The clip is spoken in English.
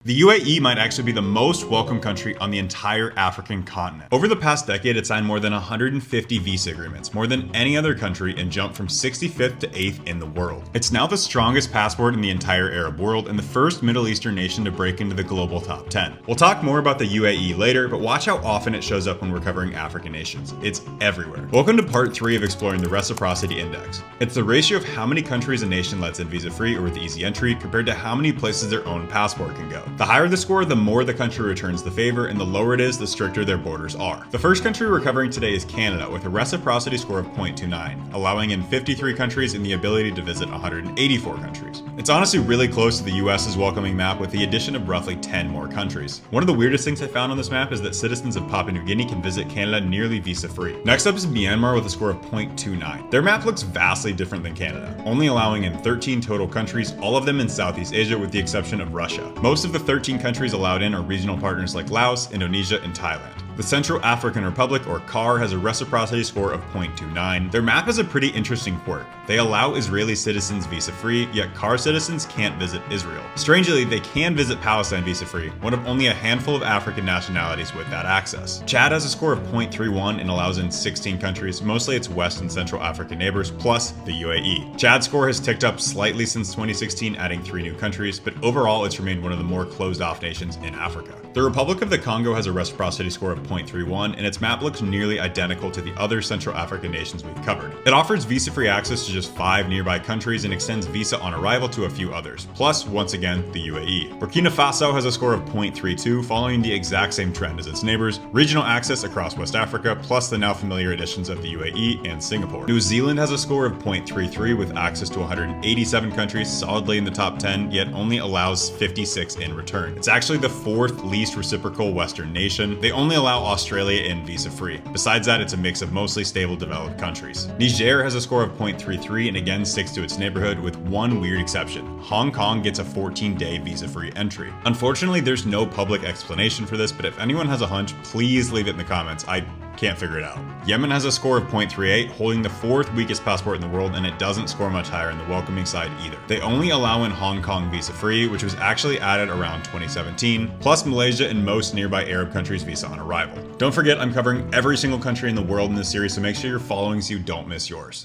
The UAE might actually be the most welcome country on the entire African continent. Over the past decade, it signed more than 150 visa agreements, more than any other country, and jumped from 65th to 8th in the world. It's now the strongest passport in the entire Arab world and the first Middle Eastern nation to break into the global top 10. We'll talk more about the UAE later, but watch how often it shows up when we're covering African nations. It's everywhere. Welcome to part 3 of exploring the Reciprocity Index. It's the ratio of how many countries a nation lets in visa-free or with easy entry compared to how many places their own passport can go. The higher the score, the more the country returns the favor, and the lower it is, the stricter their borders are. The first country we're covering today is Canada, with a reciprocity score of 0.29, allowing in 53 countries and the ability to visit 184 countries. It's honestly really close to the US's welcoming map with the addition of roughly 10 more countries. One of the weirdest things I found on this map is that citizens of Papua New Guinea can visit Canada nearly visa-free. Next up is Myanmar with a score of 0.29. Their map looks vastly different than Canada, only allowing in 13 total countries, all of them in Southeast Asia with the exception of Russia. Most of the 13 countries allowed in are regional partners like Laos, Indonesia, and Thailand. The Central African Republic, or CAR, has a reciprocity score of 0.29. Their map has a pretty interesting quirk. They allow Israeli citizens visa-free, yet CAR citizens can't visit Israel. Strangely, they can visit Palestine visa-free, one of only a handful of African nationalities with that access. Chad has a score of 0.31 and allows in 16 countries, mostly its West and Central African neighbors, plus the UAE. Chad's score has ticked up slightly since 2016, adding 3 new countries, but overall it's remained one of the more closed-off nations in Africa. The Republic of the Congo has a reciprocity score of 0.31, and its map looks nearly identical to the other Central African nations we've covered. It offers visa-free access to just 5 nearby countries and extends visa on arrival to a few others, plus, once again, the UAE. Burkina Faso has a score of 0.32, following the exact same trend as its neighbors, regional access across West Africa, plus the now familiar additions of the UAE and Singapore. New Zealand has a score of 0.33 with access to 187 countries, solidly in the top 10, yet only allows 56 in return. It's actually the 4th least reciprocal Western nation. They only allow Australia in visa-free. Besides that, it's a mix of mostly stable developed countries. Niger has a score of 0.33 and again sticks to its neighborhood with one weird exception. Hong Kong gets a 14-day visa-free entry. Unfortunately, there's no public explanation for this, but if anyone has a hunch, please leave it in the comments. I can't figure it out. Yemen has a score of 0.38, holding the 4th weakest passport in the world, and it doesn't score much higher in the welcoming side either. They only allow in Hong Kong visa-free, which was actually added around 2017, plus Malaysia and most nearby Arab countries visa on arrival. Don't forget, I'm covering every single country in the world in this series, so make sure you're following so you don't miss yours.